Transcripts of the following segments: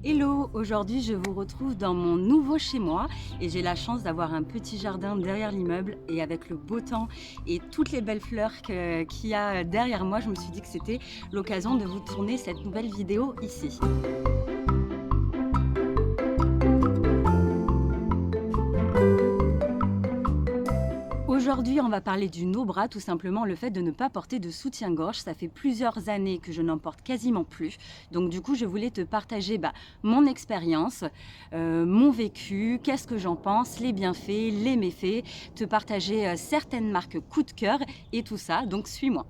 Hello, aujourd'hui je vous retrouve dans mon nouveau chez moi et j'ai la chance d'avoir un petit jardin derrière l'immeuble et avec le beau temps et toutes les belles fleurs qu'il y a derrière moi, je me suis dit que c'était l'occasion de vous tourner cette nouvelle vidéo ici. Aujourd'hui, on va parler du no-bras, tout simplement le fait de ne pas porter de soutien-gorge. Ça fait plusieurs années que je n'en porte quasiment plus. Donc du coup, je voulais te partager mon expérience, mon vécu, qu'est-ce que j'en pense, les bienfaits, les méfaits, te partager certaines marques coup de cœur et tout ça. Donc suis-moi.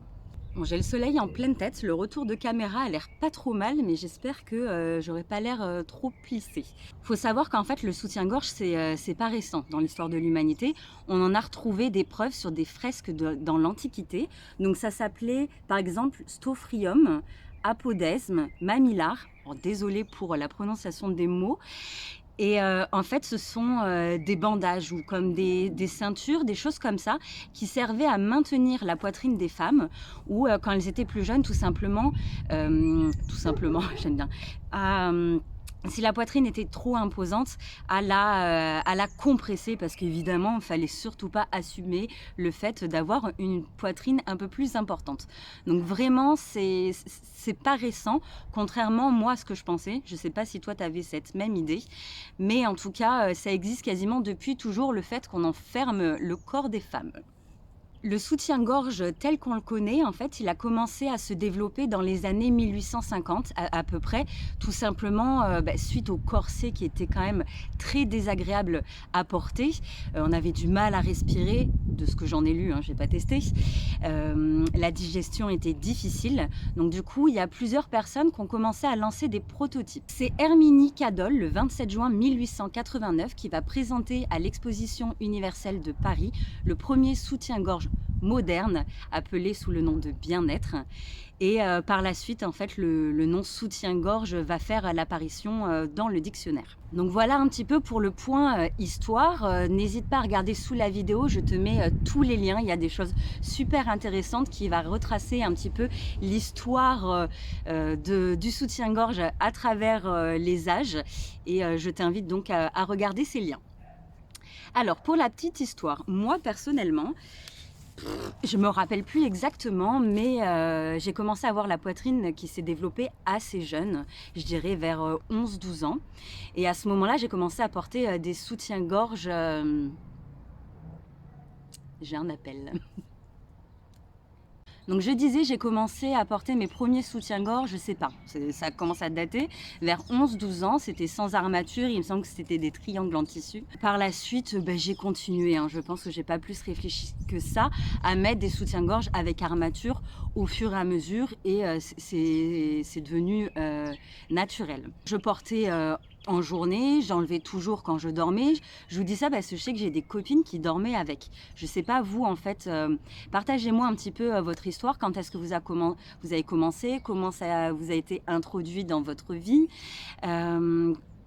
Bon, j'ai le soleil en pleine tête, le retour de caméra a l'air pas trop mal, mais j'espère que j'aurai pas l'air trop plissée. Faut savoir qu'en fait le soutien-gorge c'est pas récent dans l'histoire de l'humanité. On en a retrouvé des preuves sur des fresques dans l'Antiquité. Donc ça s'appelait par exemple Stophyrium, apodesme, mamillar. Désolée pour la prononciation des mots. Et en fait, ce sont des bandages ou comme des ceintures, des choses comme ça, qui servaient à maintenir la poitrine des femmes ou quand elles étaient plus jeunes, j'aime bien, à, si la poitrine était trop imposante, à la compresser parce qu'évidemment, il ne fallait surtout pas assumer le fait d'avoir une poitrine un peu plus importante. Donc vraiment, c'est pas récent, contrairement moi à ce que je pensais. Je ne sais pas si toi, tu avais cette même idée, mais en tout cas, ça existe quasiment depuis toujours, le fait qu'on enferme le corps des femmes. Le soutien-gorge tel qu'on le connaît, en fait, il a commencé à se développer dans les années 1850 à peu près, tout simplement suite au corset qui était quand même très désagréable à porter. On avait du mal à respirer, de ce que j'en ai lu, j'ai pas testé. La digestion était difficile, donc du coup, il y a plusieurs personnes qui ont commencé à lancer des prototypes. C'est Herminie Cadol, le 27 juin 1889, qui va présenter à l'exposition universelle de Paris le premier soutien-gorge moderne, appelé sous le nom de bien-être. Et par la suite, en fait, le nom soutien-gorge va faire l'apparition dans le dictionnaire. Donc voilà un petit peu pour le point histoire. N'hésite pas à regarder sous la vidéo, je te mets tous les liens. Il y a des choses super intéressantes qui va retracer un petit peu l'histoire du soutien-gorge à travers les âges. Et je t'invite donc à regarder ces liens. Alors, pour la petite histoire, moi personnellement, je me rappelle plus exactement, mais j'ai commencé à avoir la poitrine qui s'est développée assez jeune, je dirais vers 11-12 ans. Et à ce moment-là, j'ai commencé à porter des soutiens-gorge. J'ai un appel. Donc je disais, j'ai commencé à porter mes premiers soutiens-gorge, je sais pas, ça commence à dater, vers 11-12 ans, c'était sans armature, il me semble que c'était des triangles en tissu. Par la suite, j'ai continué, je pense que j'ai pas plus réfléchi que ça, à mettre des soutiens-gorge avec armature au fur et à mesure, et c'est devenu naturel. Je portais en journée, j'enlevais toujours quand je dormais. Je vous dis ça parce que je sais que j'ai des copines qui dormaient avec. Je sais pas vous en fait, partagez-moi un petit peu votre histoire. Quand est-ce que vous avez commencé? Comment ça vous a été introduit dans votre vie?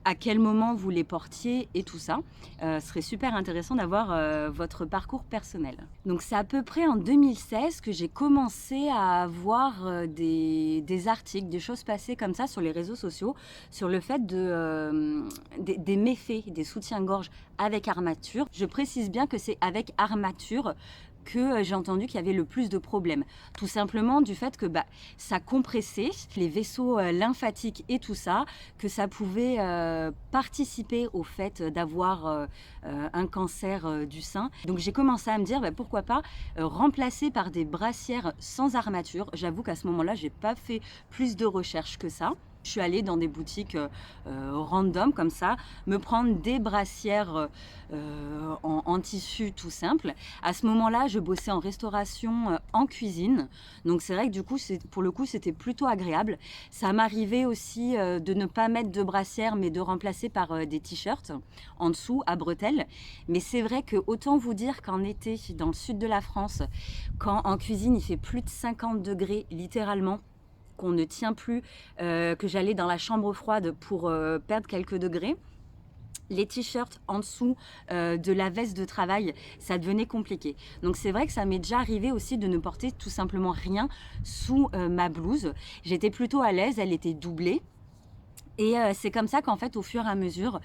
À quel moment vous les portiez et tout ça. Ce serait super intéressant d'avoir votre parcours personnel. Donc c'est à peu près en 2016 que j'ai commencé à voir des articles, des choses passées comme ça sur les réseaux sociaux, sur le fait des méfaits des soutiens-gorge avec armature. Je précise bien que c'est avec armature que j'ai entendu qu'il y avait le plus de problèmes. Tout simplement du fait que ça compressait les vaisseaux lymphatiques et tout ça, que ça pouvait participer au fait d'avoir un cancer du sein. Donc j'ai commencé à me dire pourquoi pas remplacer par des brassières sans armature. J'avoue qu'à ce moment-là, j'ai pas fait plus de recherches que ça. Je suis allée dans des boutiques random comme ça, me prendre des brassières en tissu tout simple. À ce moment-là, je bossais en restauration, en cuisine. Donc c'est vrai que du coup, pour le coup, c'était plutôt agréable. Ça m'arrivait aussi de ne pas mettre de brassière, mais de remplacer par des t-shirts en dessous à bretelles. Mais c'est vrai que autant vous dire qu'en été, dans le sud de la France, quand en cuisine, il fait plus de 50 degrés littéralement, qu'on ne tient plus, que j'allais dans la chambre froide pour perdre quelques degrés. Les t-shirts en dessous de la veste de travail, ça devenait compliqué. Donc c'est vrai que ça m'est déjà arrivé aussi de ne porter tout simplement rien sous ma blouse. J'étais plutôt à l'aise, elle était doublée. Et c'est comme ça qu'en fait, au fur et à mesure,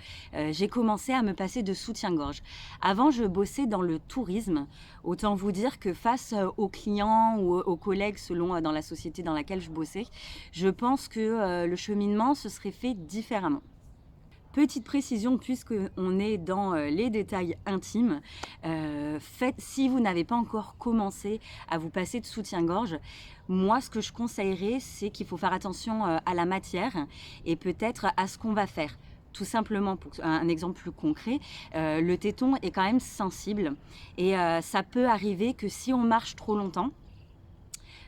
j'ai commencé à me passer de soutien-gorge. Avant, je bossais dans le tourisme. Autant vous dire que face, aux clients ou aux collègues selon, dans la société dans laquelle je bossais, je pense que, le cheminement se serait fait différemment. Petite précision, puisqu'on est dans les détails intimes, si vous n'avez pas encore commencé à vous passer de soutien-gorge, moi ce que je conseillerais, c'est qu'il faut faire attention à la matière et peut-être à ce qu'on va faire. Tout simplement, pour un exemple plus concret, le téton est quand même sensible et ça peut arriver que si on marche trop longtemps,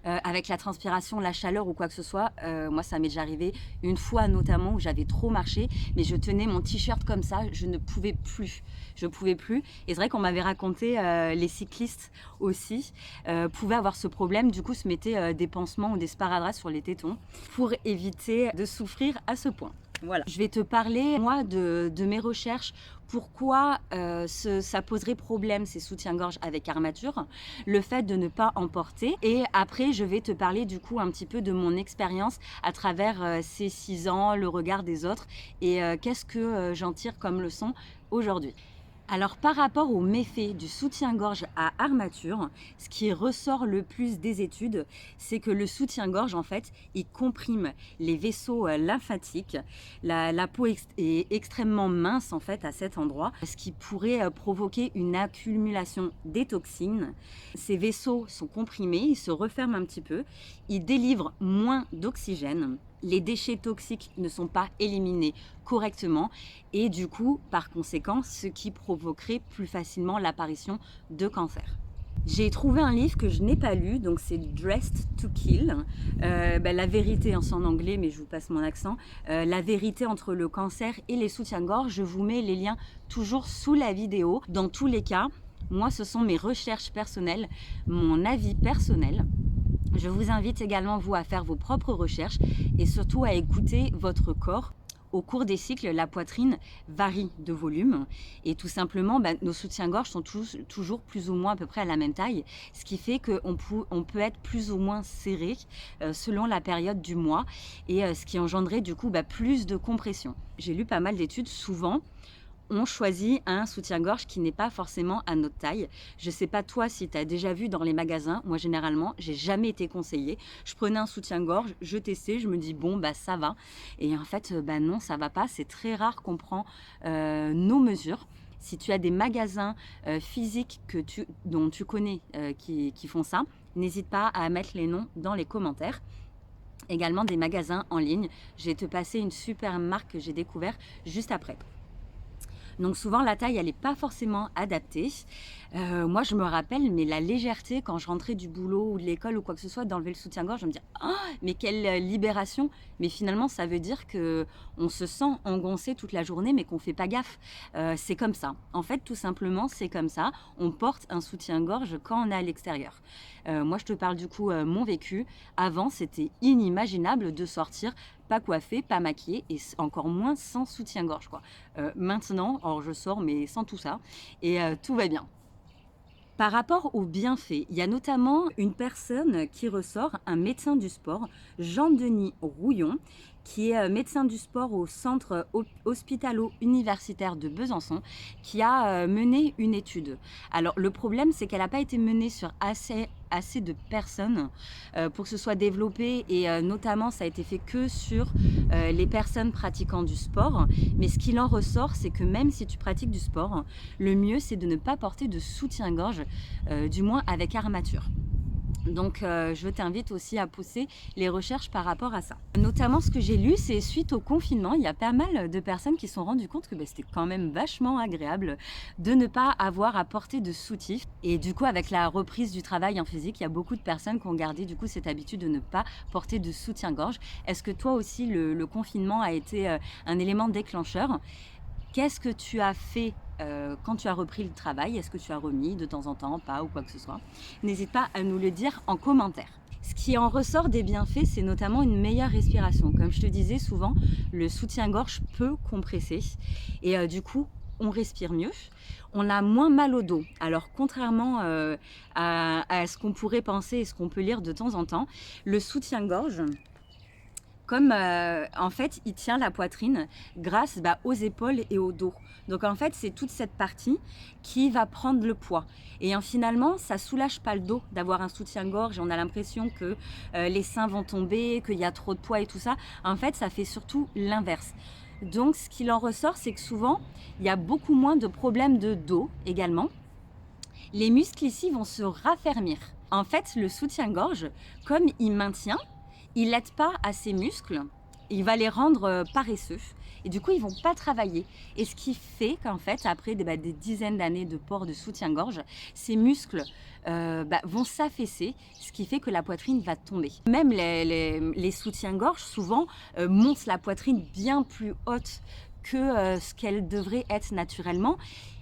avec la transpiration, la chaleur ou quoi que ce soit. Moi, ça m'est déjà arrivé une fois notamment où j'avais trop marché, mais je tenais mon t-shirt comme ça, je ne pouvais plus. Je pouvais plus. Et c'est vrai qu'on m'avait raconté, les cyclistes aussi pouvaient avoir ce problème, du coup se mettaient des pansements ou des sparadraps sur les tétons pour éviter de souffrir à ce point. Voilà. Je vais te parler, moi, de mes recherches. Pourquoi ça poserait problème, ces soutiens-gorge avec armature, le fait de ne pas en porter. Et après, je vais te parler du coup un petit peu de mon expérience à travers ces 6 ans, le regard des autres et qu'est-ce que j'en tire comme leçon aujourd'hui. Alors par rapport aux méfaits du soutien-gorge à armature, ce qui ressort le plus des études, c'est que le soutien-gorge en fait, il comprime les vaisseaux lymphatiques. La peau est extrêmement mince en fait à cet endroit, ce qui pourrait provoquer une accumulation des toxines. Ces vaisseaux sont comprimés, ils se referment un petit peu, ils délivrent moins d'oxygène. Les déchets toxiques ne sont pas éliminés correctement et du coup, par conséquent, ce qui provoquerait plus facilement l'apparition de cancer. J'ai trouvé un livre que je n'ai pas lu, donc c'est Dressed to Kill. La vérité, c'est en anglais, mais je vous passe mon accent. La vérité entre le cancer et les soutiens-gorge. Je vous mets les liens toujours sous la vidéo. Dans tous les cas, moi, ce sont mes recherches personnelles, mon avis personnel. Je vous invite également, vous, à faire vos propres recherches et surtout à écouter votre corps. Au cours des cycles, la poitrine varie de volume et tout simplement, nos soutiens-gorge sont toujours plus ou moins à peu près à la même taille, ce qui fait qu'on peut être plus ou moins serré selon la période du mois et ce qui engendrait du coup plus de compression. J'ai lu pas mal d'études, souvent on choisit un soutien-gorge qui n'est pas forcément à notre taille. Je sais pas toi si tu as déjà vu dans les magasins, moi généralement, j'ai jamais été conseillée. Je prenais un soutien-gorge, je testais, je me dis bon ça va. Et en fait non, ça va pas, c'est très rare qu'on prend nos mesures. Si tu as des magasins physiques dont tu connais qui font ça, n'hésite pas à mettre les noms dans les commentaires. Également des magasins en ligne. Je vais te passer une super marque que j'ai découvert juste après. Donc souvent la taille elle n'est pas forcément adaptée. Moi je me rappelle, mais la légèreté quand je rentrais du boulot ou de l'école ou quoi que ce soit, d'enlever le soutien-gorge, je me dis oh, mais quelle libération. Mais finalement ça veut dire que on se sent engoncé toute la journée mais qu'on fait pas gaffe. C'est comme ça. En fait tout simplement c'est comme ça. On porte un soutien-gorge quand on est à l'extérieur. Moi je te parle du coup mon vécu. Avant c'était inimaginable de sortir pas coiffée, pas maquillée et encore moins sans soutien-gorge quoi. Maintenant, alors je sors mais sans tout ça et tout va bien. Par rapport aux bienfaits, il y a notamment une personne qui ressort, un médecin du sport, Jean-Denis Rouillon, qui est médecin du sport au centre hospitalo-universitaire de Besançon, qui a mené une étude. Alors le problème, c'est qu'elle n'a pas été menée sur assez de personnes pour que ce soit développé et notamment ça a été fait que sur les personnes pratiquant du sport. Mais ce qu'il en ressort, c'est que même si tu pratiques du sport, le mieux c'est de ne pas porter de soutien-gorge, du moins avec armature. Donc je t'invite aussi à pousser les recherches par rapport à ça. Notamment ce que j'ai lu, c'est suite au confinement, il y a pas mal de personnes qui se sont rendues compte que c'était quand même vachement agréable de ne pas avoir à porter de soutif. Et du coup avec la reprise du travail en physique, il y a beaucoup de personnes qui ont gardé du coup cette habitude de ne pas porter de soutien-gorge. Est-ce que toi aussi le confinement a été un élément déclencheur ? Qu'est-ce que tu as fait quand tu as repris le travail? Est-ce que tu as remis de temps en temps, pas ou quoi que ce soit? N'hésite pas à nous le dire en commentaire. Ce qui en ressort des bienfaits, c'est notamment une meilleure respiration. Comme je te disais, souvent, le soutien-gorge peut compresser et du coup, on respire mieux. On a moins mal au dos. Alors, contrairement à ce qu'on pourrait penser et ce qu'on peut lire de temps en temps, le soutien-gorge, comme en fait il tient la poitrine grâce aux épaules et au dos. Donc en fait c'est toute cette partie qui va prendre le poids. Et finalement ça soulage pas le dos d'avoir un soutien-gorge et on a l'impression que les seins vont tomber, qu'il y a trop de poids et tout ça. En fait ça fait surtout l'inverse. Donc ce qu'il en ressort, c'est que souvent il y a beaucoup moins de problèmes de dos également. Les muscles ici vont se raffermir. En fait, le soutien-gorge, comme il maintient, il n'aide pas à ses muscles, il va les rendre paresseux. Et du coup, ils ne vont pas travailler. Et ce qui fait qu'en fait, après des dizaines d'années de port de soutien-gorge, ces muscles vont s'affaisser, ce qui fait que la poitrine va tomber. Même les soutiens-gorge, souvent, montent la poitrine bien plus haute que ce qu'elle devrait être naturellement.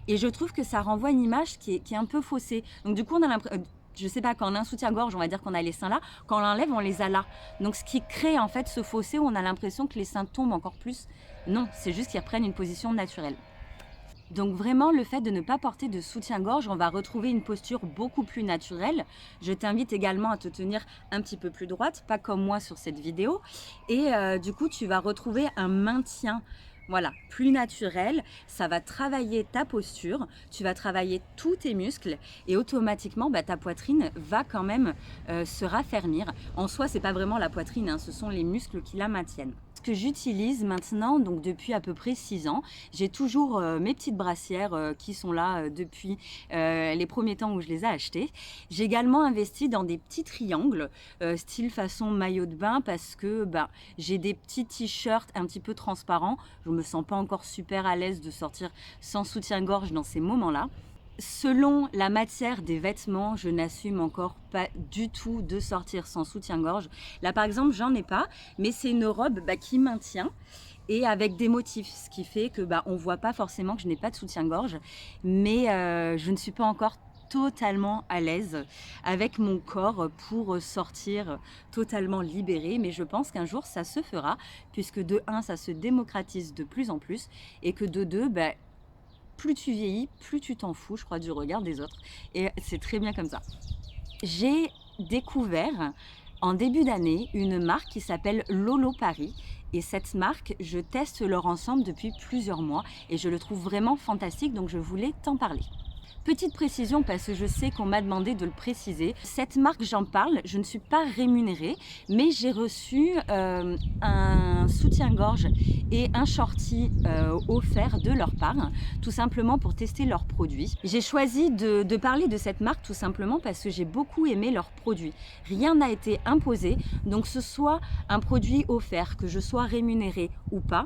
Et je trouve que ça renvoie une image qui est un peu faussée. Donc du coup, on a l'impression... je sais pas, quand on a un soutien-gorge, on va dire qu'on a les seins là. Quand on l'enlève, on les a là. Donc ce qui crée en fait ce fossé où on a l'impression que les seins tombent encore plus. Non, c'est juste qu'ils reprennent une position naturelle. Donc vraiment, le fait de ne pas porter de soutien-gorge, on va retrouver une posture beaucoup plus naturelle. Je t'invite également à te tenir un petit peu plus droite, pas comme moi sur cette vidéo. Et du coup, tu vas retrouver un maintien plus naturel, ça va travailler ta posture, tu vas travailler tous tes muscles et automatiquement ta poitrine va quand même se raffermir. En soi, c'est pas vraiment la poitrine, hein, ce sont les muscles qui la maintiennent. Ce que j'utilise maintenant, donc depuis à peu près 6 ans, j'ai toujours mes petites brassières qui sont là depuis les premiers temps où je les ai achetées. J'ai également investi dans des petits triangles, style façon maillot de bain, parce que j'ai des petits t-shirts un petit peu transparents. Je me sens pas encore super à l'aise de sortir sans soutien-gorge dans ces moments-là. Selon la matière des vêtements, je n'assume encore pas du tout de sortir sans soutien-gorge. Là par exemple, j'en ai pas, mais c'est une robe qui maintient et avec des motifs, ce qui fait que on voit pas forcément que je n'ai pas de soutien-gorge, mais je ne suis pas encore totalement à l'aise avec mon corps pour sortir totalement libérée, mais je pense qu'un jour ça se fera, puisque de 1 ça se démocratise de plus en plus et que de 2 plus tu vieillis, plus tu t'en fous, je crois, du regard des autres. Et c'est très bien comme ça. J'ai découvert en début d'année une marque qui s'appelle Lolo Paris. Et cette marque, je teste leur ensemble depuis plusieurs mois et je le trouve vraiment fantastique, donc je voulais t'en parler. Petite précision, parce que je sais qu'on m'a demandé de le préciser. Cette marque, j'en parle, je ne suis pas rémunérée, mais j'ai reçu un soutien-gorge et un shorty offert de leur part, tout simplement pour tester leurs produits. J'ai choisi de parler de cette marque tout simplement parce que j'ai beaucoup aimé leurs produits. Rien n'a été imposé, donc ce soit un produit offert, que je sois rémunérée ou pas,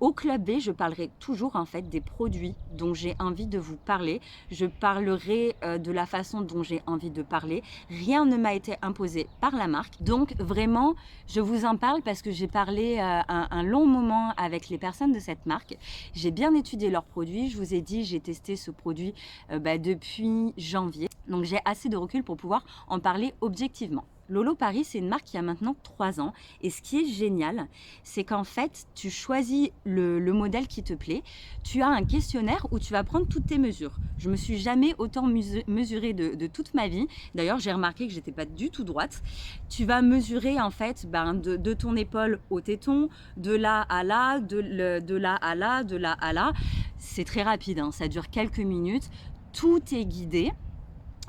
au Club B, je parlerai toujours en fait des produits dont j'ai envie de vous parler. Je parlerai de la façon dont j'ai envie de parler. Rien ne m'a été imposé par la marque. Donc vraiment, je vous en parle parce que j'ai parlé un long moment avec les personnes de cette marque. J'ai bien étudié leurs produits. Je vous ai dit, j'ai testé ce produit depuis janvier. Donc j'ai assez de recul pour pouvoir en parler objectivement. Lolo Paris, c'est une marque qui a maintenant 3 ans et ce qui est génial, c'est qu'en fait, tu choisis le modèle qui te plaît, tu as un questionnaire où tu vas prendre toutes tes mesures. Je me suis jamais autant mesurée de toute ma vie. D'ailleurs, j'ai remarqué que j'étais pas du tout droite. Tu vas mesurer en fait de ton épaule au téton, de là à là, de là à là, de là à là. C'est très rapide, hein, ça dure quelques minutes. Tout est guidé.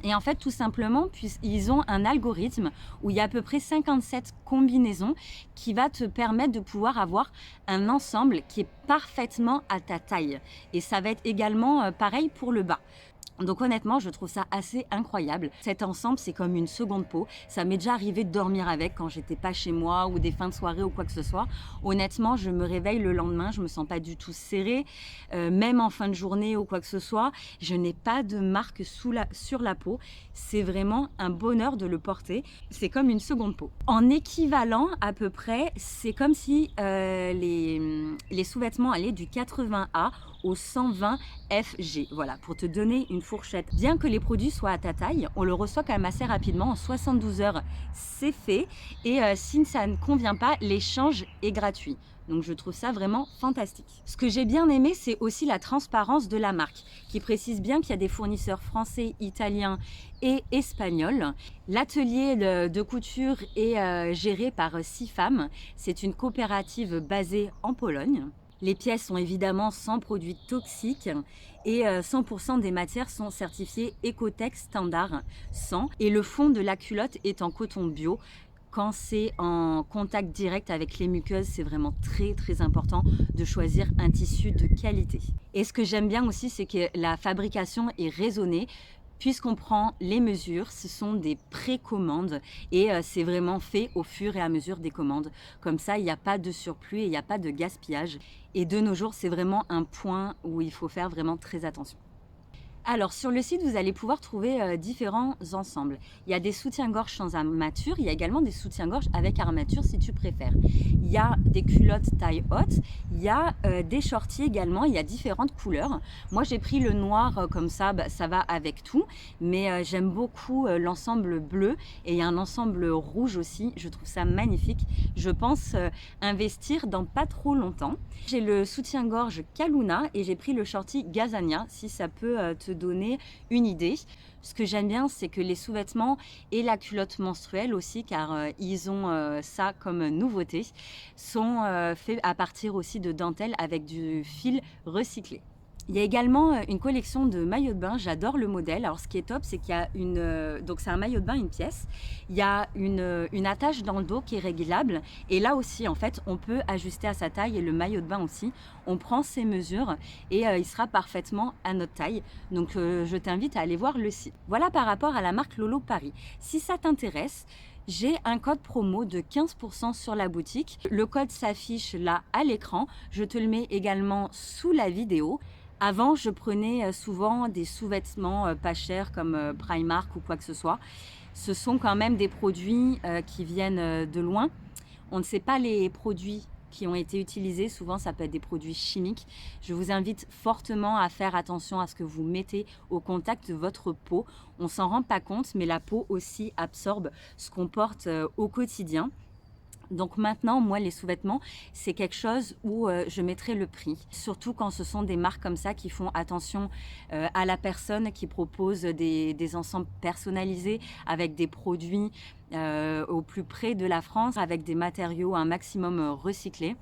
Et en fait, tout simplement, ils ont un algorithme où il y a à peu près 57 combinaisons qui va te permettre de pouvoir avoir un ensemble qui est parfaitement à ta taille. Et ça va être également pareil pour le bas. Donc honnêtement, je trouve ça assez incroyable. Cet ensemble, c'est comme une seconde peau. Ça m'est déjà arrivé de dormir avec quand j'étais pas chez moi ou des fins de soirée ou quoi que ce soit. Honnêtement, je me réveille le lendemain, je me sens pas du tout serrée. Même en fin de journée ou quoi que ce soit, je n'ai pas de marque sur la peau. C'est vraiment un bonheur de le porter. C'est comme une seconde peau. En équivalent, à peu près, c'est comme si les sous-vêtements allaient du 80A au 120 FG. Voilà, pour te donner une une fourchette. Bien que les produits soient à ta taille, on le reçoit quand même assez rapidement. En 72 heures, c'est fait. Et si ça ne convient pas, l'échange est gratuit. Donc je trouve ça vraiment fantastique. Ce que j'ai bien aimé, c'est aussi la transparence de la marque, qui précise bien qu'il y a des fournisseurs français, italiens et espagnols. L'atelier de couture est géré par 6 femmes. C'est une coopérative basée en Pologne. Les pièces sont évidemment sans produits toxiques et 100% des matières sont certifiées Ecotech Standard 100 et le fond de la culotte est en coton bio. Quand c'est en contact direct avec les muqueuses, c'est vraiment très important de choisir un tissu de qualité. Et ce que j'aime bien aussi, c'est que la fabrication est raisonnée. Puisqu'on prend les mesures, ce sont des précommandes et c'est vraiment fait au fur et à mesure des commandes. Comme ça, il n'y a pas de surplus et il n'y a pas de gaspillage. Et de nos jours, c'est vraiment un point où il faut faire vraiment très attention. Alors sur le site, vous allez pouvoir trouver différents ensembles. Il y a des soutiens-gorge sans armature, il y a également des soutiens-gorge avec armature si tu préfères. Il y a des culottes taille haute, il y a des shorties également, il y a différentes couleurs. Moi j'ai pris le noir comme ça, ça va avec tout, mais j'aime beaucoup l'ensemble bleu et il y a un ensemble rouge aussi, je trouve ça magnifique. Je pense investir dans pas trop longtemps. J'ai le soutien-gorge Kaluna et j'ai pris le shorty Gazania si ça peut te donner une idée. Ce que j'aime bien, c'est que les sous-vêtements et la culotte menstruelle aussi, car ils ont ça comme nouveauté, sont faits à partir aussi de dentelle avec du fil recyclé. Il y a également une collection de maillots de bain, j'adore le modèle. Alors ce qui est top, c'est qu'il y a donc c'est un maillot de bain, une pièce. Il y a une attache dans le dos qui est réglable. Et là aussi, en fait, on peut ajuster à sa taille et le maillot de bain aussi. On prend ses mesures et il sera parfaitement à notre taille. Donc je t'invite à aller voir le site. Voilà par rapport à la marque Lolo Paris. Si ça t'intéresse, j'ai un code promo de 15% sur la boutique. Le code s'affiche là à l'écran. Je te le mets également sous la vidéo. Avant, je prenais souvent des sous-vêtements pas chers comme Primark ou quoi que ce soit. Ce sont quand même des produits qui viennent de loin. On ne sait pas les produits qui ont été utilisés. Souvent, ça peut être des produits chimiques. Je vous invite fortement à faire attention à ce que vous mettez au contact de votre peau. On ne s'en rend pas compte, mais la peau aussi absorbe ce qu'on porte au quotidien. Donc maintenant, moi, les sous-vêtements, c'est quelque chose où je mettrai le prix. Surtout quand ce sont des marques comme ça qui font attention à la personne, qui proposent des ensembles personnalisés avec des produits au plus près de la France, avec des matériaux un maximum recyclés.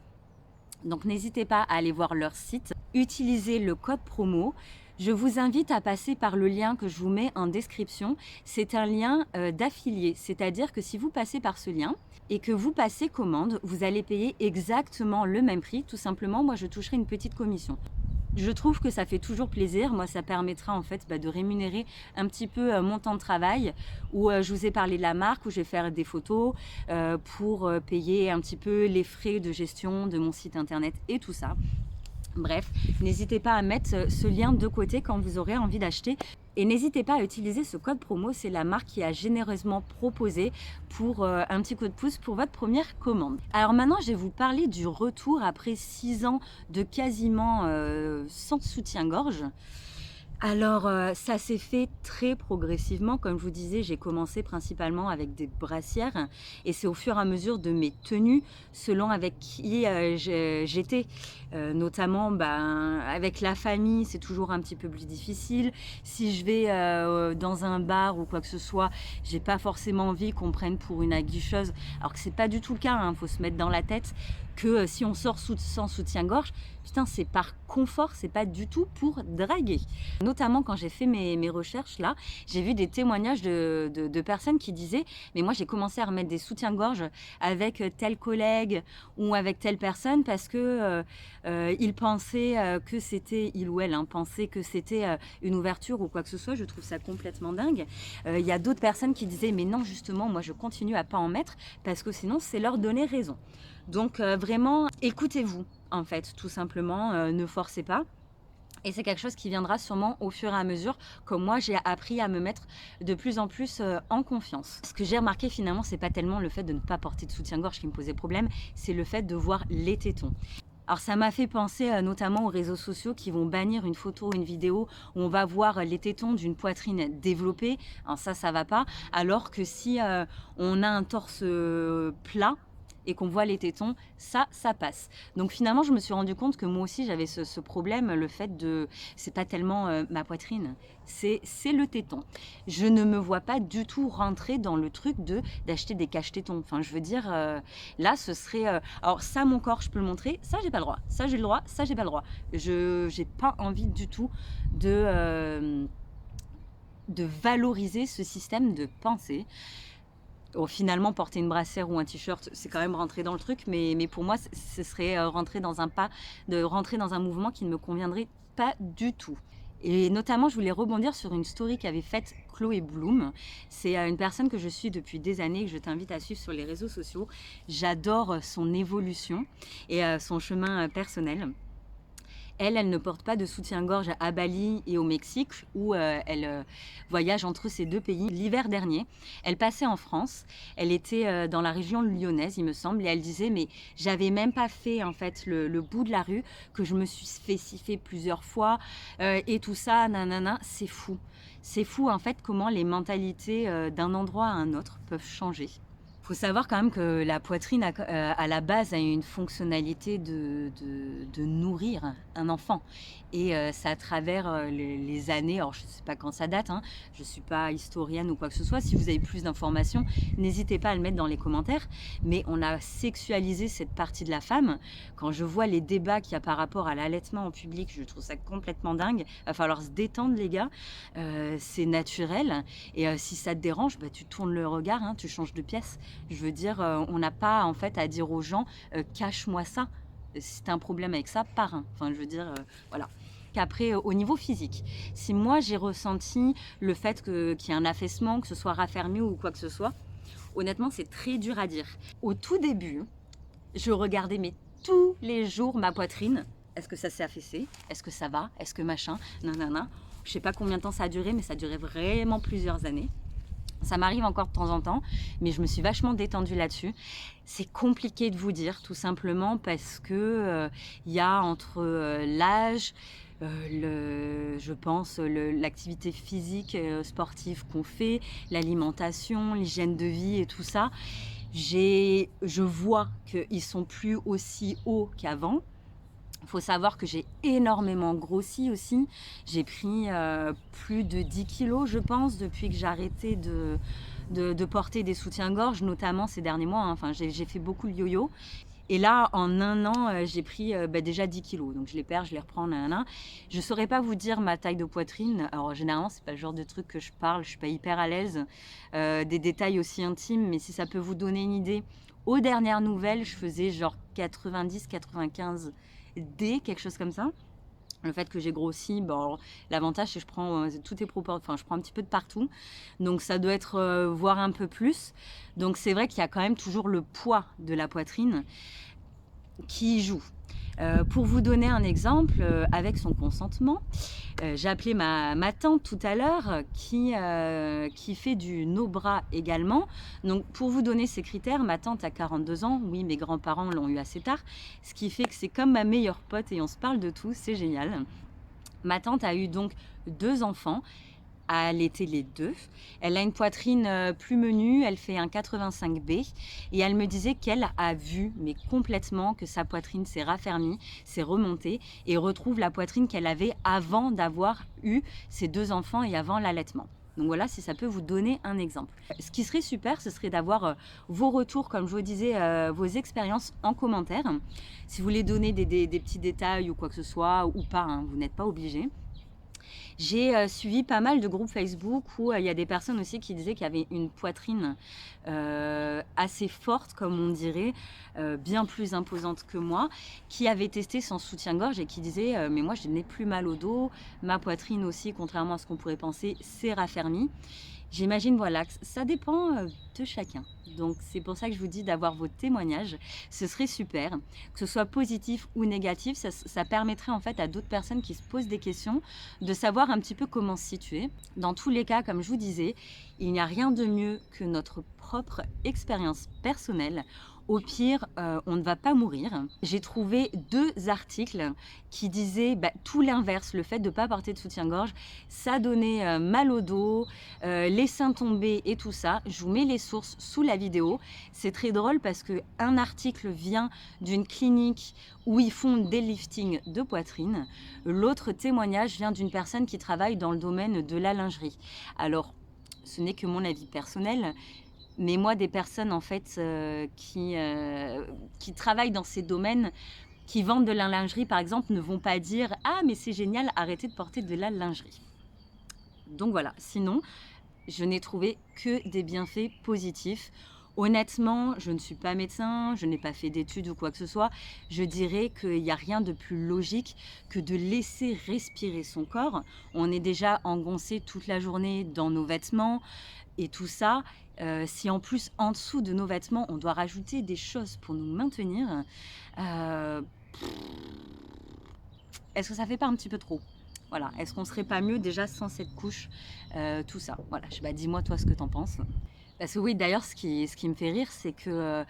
Donc n'hésitez pas à aller voir leur site. Utilisez le code promo. Je vous invite à passer par le lien que je vous mets en description. C'est un lien d'affilié, c'est-à-dire que si vous passez par ce lien et que vous passez commande, vous allez payer exactement le même prix. Tout simplement, moi, je toucherai une petite commission. Je trouve que ça fait toujours plaisir. Moi, ça permettra en fait de rémunérer un petit peu mon temps de travail où je vous ai parlé de la marque, où je vais faire des photos pour payer un petit peu les frais de gestion de mon site internet et tout ça. Bref, n'hésitez pas à mettre ce lien de côté quand vous aurez envie d'acheter. Et n'hésitez pas à utiliser ce code promo, c'est la marque qui a généreusement proposé pour un petit coup de pouce pour votre première commande. Alors maintenant, je vais vous parler du retour après 6 ans de quasiment sans soutien-gorge. Alors, ça s'est fait très progressivement. Comme je vous disais, j'ai commencé principalement avec des brassières et c'est au fur et à mesure de mes tenues, selon avec qui j'étais. Notamment, avec la famille, c'est toujours un petit peu plus difficile. Si je vais dans un bar ou quoi que ce soit, j'ai pas forcément envie qu'on me prenne pour une aguicheuse. Alors que c'est pas du tout le cas, hein. Faut se mettre dans la tête que si on sort sans soutien-gorge, putain, c'est par confort, c'est pas du tout pour draguer. Notamment quand j'ai fait mes recherches là, j'ai vu des témoignages de personnes qui disaient mais moi j'ai commencé à remettre des soutiens-gorge avec tel collègue ou avec telle personne parce que il pensait que c'était, il ou elle pensait que c'était une ouverture ou quoi que ce soit. Je trouve ça complètement dingue. Il y a d'autres personnes qui disaient mais non, justement moi je continue à pas en mettre parce que sinon c'est leur donner raison. Donc vraiment écoutez-vous en fait, tout simplement, ne forcez pas. Et c'est quelque chose qui viendra sûrement au fur et à mesure, comme moi j'ai appris à me mettre de plus en plus en confiance. Ce que j'ai remarqué finalement, c'est pas tellement le fait de ne pas porter de soutien-gorge qui me posait problème, c'est le fait de voir les tétons. Alors ça m'a fait penser notamment aux réseaux sociaux qui vont bannir une photo ou une vidéo où on va voir les tétons d'une poitrine développée. Alors ça va pas. Alors que si on a un torse plat et qu'on voit les tétons, ça passe. Donc finalement, je me suis rendu compte que moi aussi, j'avais ce problème, le fait de... C'est pas tellement ma poitrine, c'est le téton. Je ne me vois pas du tout rentrer dans le truc d'acheter des cache-tétons. Enfin, je veux dire, là, ce serait... alors ça, mon corps, je peux le montrer. Ça, j'ai pas le droit. Ça, j'ai le droit. Ça, j'ai pas le droit. Je j'ai pas envie du tout de valoriser ce système de pensée. Finalement, porter une brassière ou un t-shirt, c'est quand même rentrer dans le truc, mais pour moi, ce serait rentrer dans un mouvement qui ne me conviendrait pas du tout. Et notamment, je voulais rebondir sur une story qu'avait faite Chloé Bloom. C'est une personne que je suis depuis des années, que je t'invite à suivre sur les réseaux sociaux. J'adore son évolution et son chemin personnel. Elle ne porte pas de soutien-gorge à Bali et au Mexique, où elle voyage entre ces deux pays. L'hiver dernier, elle passait en France. Elle était dans la région lyonnaise, il me semble, et elle disait, mais j'avais même pas fait en fait le bout de la rue, que je me suis fait siffler plusieurs fois, et tout ça, nanana, c'est fou. C'est fou en fait comment les mentalités d'un endroit à un autre peuvent changer. Il faut savoir quand même que la poitrine, à la base, a une fonctionnalité de nourrir un enfant. Et c'est à travers les années, alors je ne sais pas quand ça date, hein, je ne suis pas historienne ou quoi que ce soit. Si vous avez plus d'informations, n'hésitez pas à le mettre dans les commentaires. Mais on a sexualisé cette partie de la femme. Quand je vois les débats qu'il y a par rapport à l'allaitement en public, je trouve ça complètement dingue. Il va falloir se détendre, les gars. C'est naturel. Et si ça te dérange, bah, tu tournes le regard, hein, tu changes de pièce. Je veux dire, on n'a pas en fait à dire aux gens cache-moi ça. Si tu as un problème avec ça, pars. Hein. Enfin, je veux dire, voilà. Qu'après, au niveau physique, si moi j'ai ressenti le fait qu'il y ait un affaissement, que ce soit raffermi ou quoi que ce soit, honnêtement, c'est très dur à dire. Au tout début, je regardais mais tous les jours ma poitrine. Est-ce que ça s'est affaissé? Est-ce que ça va? Est-ce que machin? Nanana. Je sais pas combien de temps ça a duré, mais ça a duré vraiment plusieurs années. Ça m'arrive encore de temps en temps, mais je me suis vachement détendue là-dessus. C'est compliqué de vous dire, tout simplement parce que y a entre l'âge, je pense, l'activité physique sportive qu'on fait, l'alimentation, l'hygiène de vie et tout ça. Je vois qu'ils sont plus aussi hauts qu'avant. Il faut savoir que j'ai énormément grossi aussi. J'ai pris plus de 10 kilos, je pense, depuis que j'ai arrêté de porter des soutiens-gorge, notamment ces derniers mois. Hein. Enfin, j'ai fait beaucoup le yo-yo. Et là, en un an, j'ai pris déjà 10 kilos. Donc, je les perds, je les reprends, nanana. Je ne saurais pas vous dire ma taille de poitrine. Alors, généralement, ce n'est pas le genre de truc que je parle. Je ne suis pas hyper à l'aise. Des détails aussi intimes. Mais si ça peut vous donner une idée, aux dernières nouvelles, je faisais genre 90-95 D, quelque chose comme ça. Le fait que j'ai grossi, bon, l'avantage c'est que je prends tout est je prends un petit peu de partout, donc ça doit être voire un peu plus. Donc c'est vrai qu'il y a quand même toujours le poids de la poitrine qui joue. Pour vous donner un exemple, avec son consentement, j'ai appelé ma tante tout à l'heure qui fait du no-bras également. Donc pour vous donner ces critères, ma tante a 42 ans, oui mes grands-parents l'ont eu assez tard, ce qui fait que c'est comme ma meilleure pote et on se parle de tout, c'est génial. Ma tante a eu donc 2 enfants, a allaité les 2. Elle a une poitrine plus menue, elle fait un 85B et elle me disait qu'elle a vu, mais complètement, que sa poitrine s'est raffermie, s'est remontée et retrouve la poitrine qu'elle avait avant d'avoir eu ses 2 enfants et avant l'allaitement. Donc voilà, si ça peut vous donner un exemple. Ce qui serait super, ce serait d'avoir vos retours, comme je vous disais, vos expériences en commentaire. Si vous voulez donner des petits détails ou quoi que ce soit, ou pas, hein, vous n'êtes pas obligé. J'ai suivi pas mal de groupes Facebook où il y a des personnes aussi qui disaient qu'il y avait une poitrine assez forte, comme on dirait, bien plus imposante que moi, qui avait testé sans soutien-gorge et qui disait mais moi je n'ai plus mal au dos, ma poitrine aussi, contrairement à ce qu'on pourrait penser, s'est raffermie. J'imagine voilà, que ça dépend de chacun. Donc c'est pour ça que je vous dis d'avoir vos témoignages. Ce serait super, que ce soit positif ou négatif. Ça permettrait en fait à d'autres personnes qui se posent des questions de savoir un petit peu comment se situer. Dans tous les cas, comme je vous disais, il n'y a rien de mieux que notre propre expérience personnelle. Au pire, on ne va pas mourir. J'ai trouvé 2 articles qui disaient, tout l'inverse. Le fait de ne pas porter de soutien-gorge, ça donnait, mal au dos, les seins tombés et tout ça. Je vous mets les sources sous la vidéo. C'est très drôle parce qu'un article vient d'une clinique où ils font des liftings de poitrine. L'autre témoignage vient d'une personne qui travaille dans le domaine de la lingerie. Alors, ce n'est que mon avis personnel, mais moi, des personnes en fait qui travaillent dans ces domaines, qui vendent de la lingerie par exemple, ne vont pas dire «Ah mais c'est génial, arrêtez de porter de la lingerie». Donc voilà, sinon, je n'ai trouvé que des bienfaits positifs. Honnêtement, je ne suis pas médecin, je n'ai pas fait d'études ou quoi que ce soit. Je dirais qu'il n'y a rien de plus logique que de laisser respirer son corps. On est déjà engoncé toute la journée dans nos vêtements et tout ça. Si en plus, en dessous de nos vêtements, on doit rajouter des choses pour nous maintenir, euh, est-ce que ça fait pas un petit peu trop? Voilà, est-ce qu'on serait pas mieux déjà sans cette couche, tout ça? Voilà, dis-moi toi ce que t'en penses. Parce que oui, d'ailleurs, ce qui me fait rire, c'est que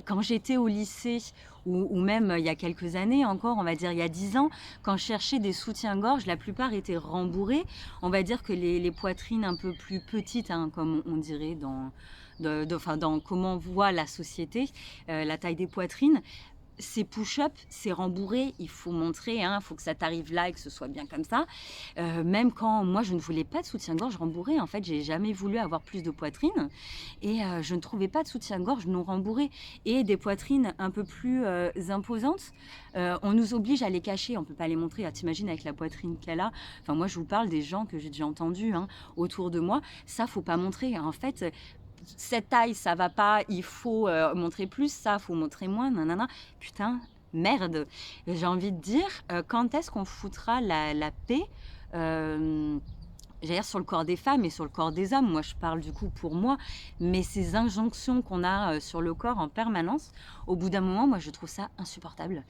quand j'étais au lycée, ou même il y a quelques années encore, on va dire il y a 10 ans, quand je cherchais des soutiens-gorge, la plupart étaient rembourrés. On va dire que les poitrines un peu plus petites, hein, comme on dirait enfin, dans comment voit la société, la taille des poitrines, ces push-up, c'est rembourré, il faut montrer, il faut que ça t'arrive là et que ce soit bien comme ça. Même quand moi, je ne voulais pas de soutien-gorge rembourré, en fait, j'ai jamais voulu avoir plus de poitrine et je ne trouvais pas de soutien-gorge non rembourré et des poitrines un peu plus imposantes. On nous oblige à les cacher, on peut pas les montrer. Ah, t'imagines avec la poitrine qu'elle a. Enfin, moi, je vous parle des gens que j'ai déjà entendus autour de moi. Ça, faut pas montrer. En fait, cette taille, ça va pas, il faut montrer plus, ça, faut montrer moins, nanana. Putain, merde. J'ai envie de dire, quand est-ce qu'on foutra la paix j'allais dire sur le corps des femmes et sur le corps des hommes, moi je parle du coup pour moi, mais ces injonctions qu'on a sur le corps en permanence, au bout d'un moment, moi je trouve ça insupportable.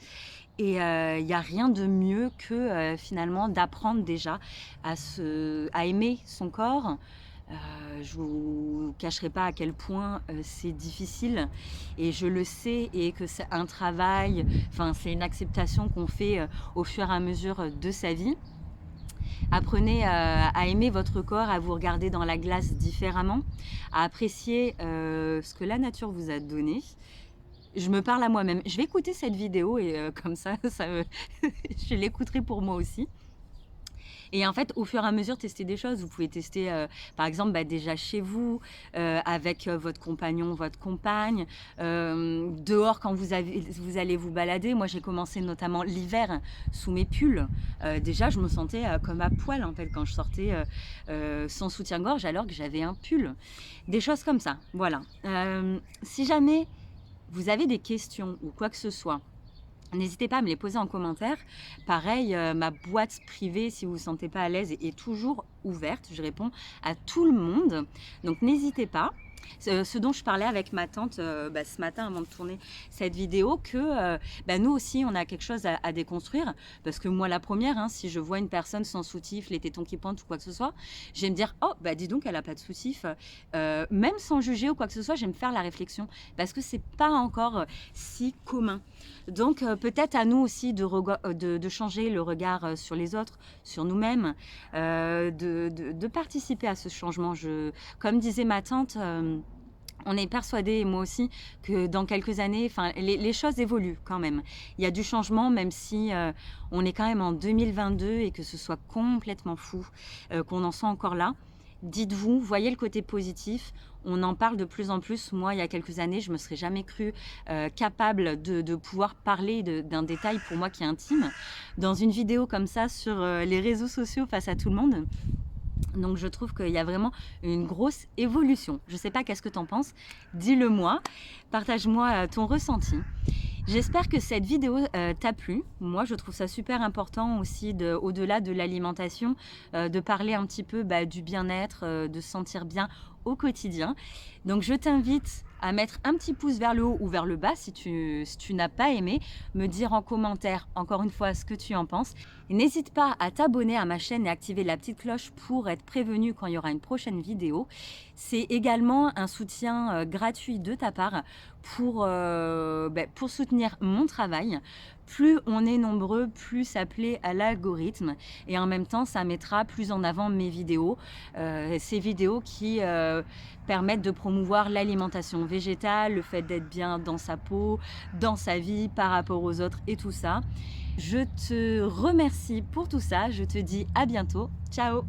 Et il n'y a rien de mieux que finalement d'apprendre déjà à aimer son corps. Je vous cacherai pas à quel point c'est difficile et je le sais et que c'est un travail, enfin c'est une acceptation qu'on fait au fur et à mesure de sa vie. Apprenez à aimer votre corps, à vous regarder dans la glace différemment, à apprécier ce que la nature vous a donné. Je me parle à moi-même. Je vais écouter cette vidéo et comme ça, je l'écouterai pour moi aussi. Et en fait, au fur et à mesure, tester des choses. Vous pouvez tester, par exemple, déjà chez vous, avec votre compagnon, votre compagne, dehors quand vous allez vous balader. Moi, j'ai commencé notamment l'hiver sous mes pulls. Déjà, je me sentais comme à poil, en fait, quand je sortais sans soutien-gorge, alors que j'avais un pull. Des choses comme ça, voilà. Si jamais vous avez des questions ou quoi que ce soit, n'hésitez pas à me les poser en commentaire. Pareil, ma boîte privée, si vous ne vous sentez pas à l'aise, est toujours ouverte. Je réponds à tout le monde. Donc n'hésitez pas. Ce dont je parlais avec ma tante ce matin avant de tourner cette vidéo, que nous aussi on a quelque chose à déconstruire, parce que moi la première, si je vois une personne sans soutif, les tétons qui pointent ou quoi que ce soit, je vais me dire oh dis donc elle a pas de soutif, même sans juger ou quoi que ce soit, je vais me faire la réflexion, parce que c'est pas encore si commun. Donc peut-être à nous aussi de changer le regard sur les autres, sur nous-mêmes, de participer à ce changement. Comme disait ma tante, on est persuadé, et moi aussi, que dans quelques années, les choses évoluent quand même. Il y a du changement, même si on est quand même en 2022 et que ce soit complètement fou, qu'on en soit encore là. Dites-vous, voyez le côté positif. On en parle de plus en plus. Moi, il y a quelques années, je me serais jamais cru capable de pouvoir parler d'un détail pour moi qui est intime dans une vidéo comme ça sur les réseaux sociaux face à tout le monde. Donc je trouve qu'il y a vraiment une grosse évolution. Je ne sais pas qu'est-ce que tu en penses. Dis-le moi. Partage-moi ton ressenti. J'espère que cette vidéo t'a plu. Moi, je trouve ça super important aussi, au-delà de l'alimentation, de parler un petit peu du bien-être, de se sentir bien au quotidien. Donc, je t'invite à mettre un petit pouce vers le haut ou vers le bas si tu n'as pas aimé, me dire en commentaire, encore une fois, ce que tu en penses. Et n'hésite pas à t'abonner à ma chaîne et activer la petite cloche pour être prévenu quand il y aura une prochaine vidéo. C'est également un soutien gratuit de ta part pour soutenir mon travail. Plus on est nombreux, plus ça plaît à l'algorithme et en même temps, ça mettra plus en avant mes vidéos. Ces vidéos qui permettent de promouvoir l'alimentation végétale, le fait d'être bien dans sa peau, dans sa vie, par rapport aux autres et tout ça. Je te remercie pour tout ça. Je te dis à bientôt. Ciao!